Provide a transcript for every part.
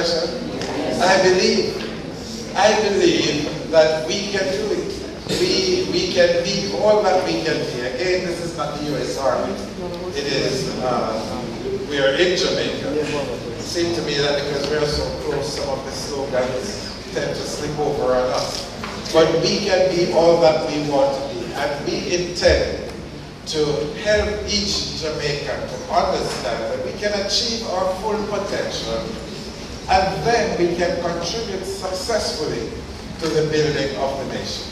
special? I believe that we can do it. We can be all that we can be. Again, this is not the U.S. Army. It is, we are in Jamaica. It seems to me that because we are so close, some of the slogans tend to slip over on us. But we can be all that we want to be. And we intend to help each Jamaican to understand that we can achieve our full potential, and then we can contribute successfully to the building of the nation.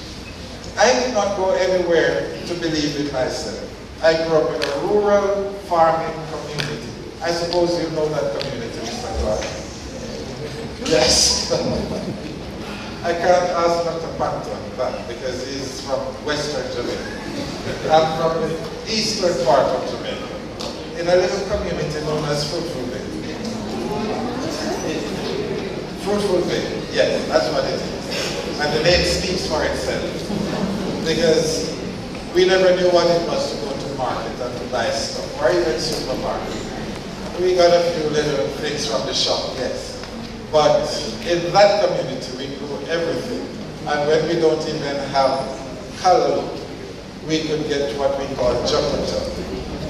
I did not go anywhere to believe in myself. I grew up in a rural farming community. I suppose you know that community, Mr. Clark. Yes. I can't ask Dr. Panton that because he's from Western Jamaica. I'm from the eastern part of Jamaica, in a little community known as Fruitful Bay. Fruitful Bay, yes, that's what it is. And the name speaks for itself. Because we never knew what it was to go to market and to buy stuff, or even supermarket. We got a few little things from the shop, yes. But in that community, we grew everything. And when we don't even have callaloo, we could get what we call jokota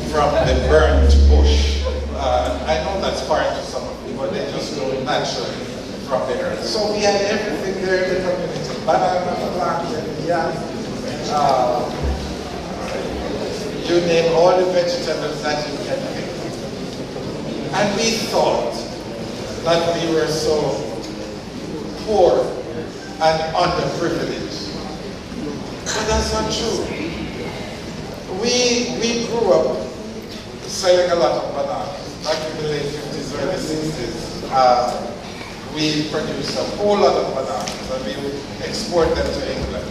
from the burnt bush. I know that's foreign to some of you, but they just grow naturally from the earth. So we had everything there in the community. Banana, plantain, yam, you name all the vegetables that you can pick. And we thought that we were so poor and underprivileged. But that's not true. We grew up selling a lot of bananas. Back in the late 50s, early 60s, we produced a whole lot of bananas and we would export them to England.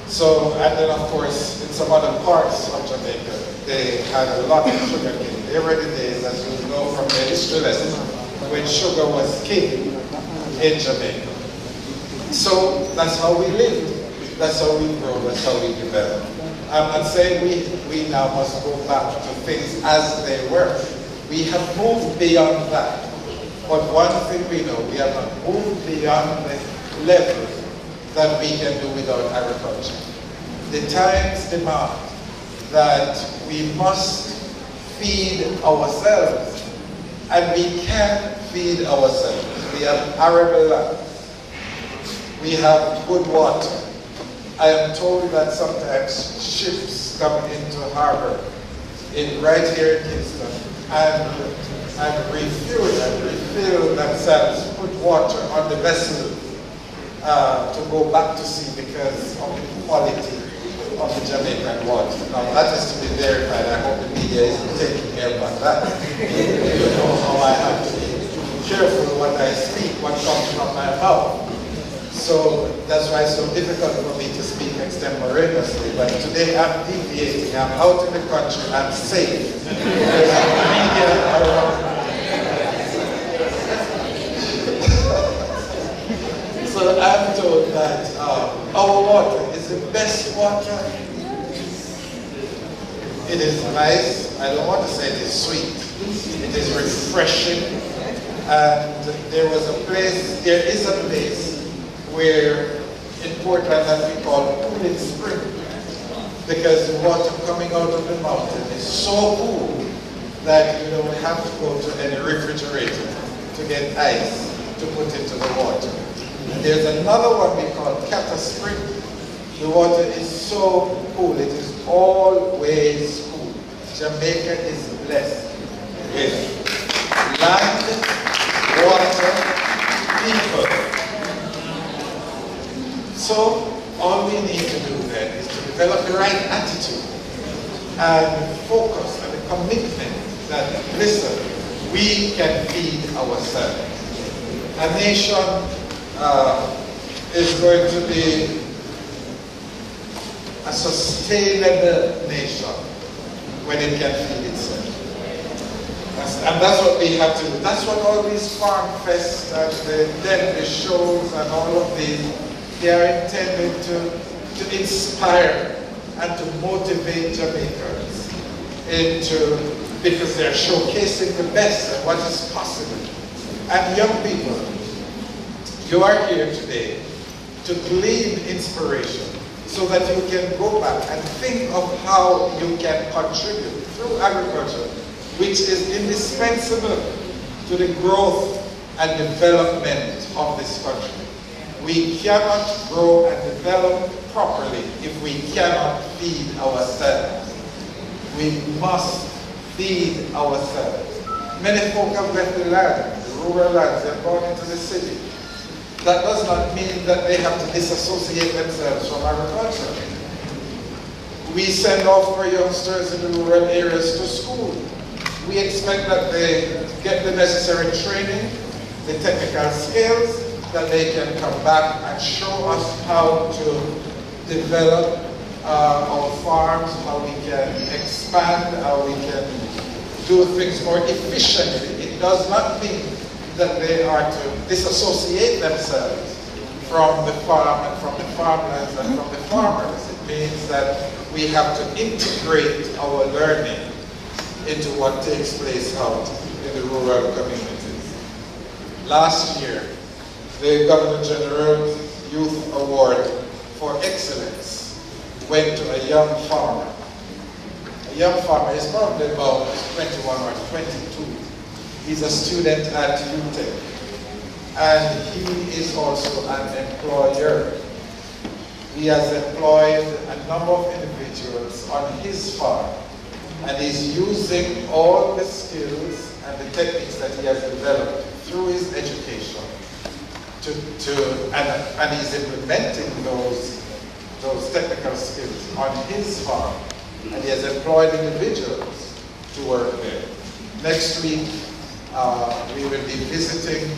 So, and then of course, in some other parts of Jamaica, they had a lot of sugar cane. There were the days, as you know from the history lesson, when sugar was king in Jamaica. So that's how we lived, that's how we grew, that's how we developed. I'm not saying we now must go back to things as they were. We have moved beyond that. But one thing we know, we have not moved beyond the level that we can do without agriculture. The times demand that we must feed ourselves, and we can feed ourselves. We have arable land. We have good water. I am told that sometimes ships come into harbor right here in Kingston and refill themselves, put water on the vessel to go back to sea because of the quality of the Jamaican water. Now that is to be verified. I hope the media isn't taking care of that. You know how I have to be careful what I speak, what comes from my mouth. So that's why it's so difficult for me to speak extemporaneously. But today I'm deviating, I'm out in the country, I'm safe. There's no media around. So I'm told that our water is the best water. It is nice. I don't want to say it is sweet. It is refreshing. And there is a place where in Portland that we call cooling spring, because the water coming out of the mountain is so cool that you don't have to go to any refrigerator to get ice to put into the water. And there's another one we call Cata Spring. The water is so cool, it is always cool. Jamaica is blessed with land, water, people. So all we need to do then is to develop the right attitude and focus on the commitment that, listen, we can feed ourselves. A nation is going to be a sustainable nation when it can feed itself. And that's what we have to do. That's what all these farm fests and the shows and all of these, they are intended to inspire and to motivate Jamaicans because they're showcasing the best and what is possible. And young people, you are here today to glean inspiration so that you can go back and think of how you can contribute through agriculture, which is indispensable to the growth and development of this country. We cannot grow and develop properly if we cannot feed ourselves. We must feed ourselves. Many folk have left the land, the rural lands, they have gone into the city. That does not mean that they have to disassociate themselves from agriculture. We send off our youngsters in the rural areas to school. We expect that they get the necessary training, the technical skills, that they can come back and show us how to develop our farms, how we can expand, how we can do things more efficiently. It does not mean that they are to disassociate themselves from the farm and from the farmlands and from the farmers. It means that we have to integrate our learning into what takes place out in the rural communities. Last year, the Governor General's Youth Award for Excellence went to a young farmer. A young farmer is probably about 21 or 22. He's a student at UTEC, and he is also an employer. He has employed a number of individuals on his farm, and he's using all the skills and the techniques that he has developed through his education and he's implementing those technical skills on his farm, and he has employed individuals to work there. Next week, we will be visiting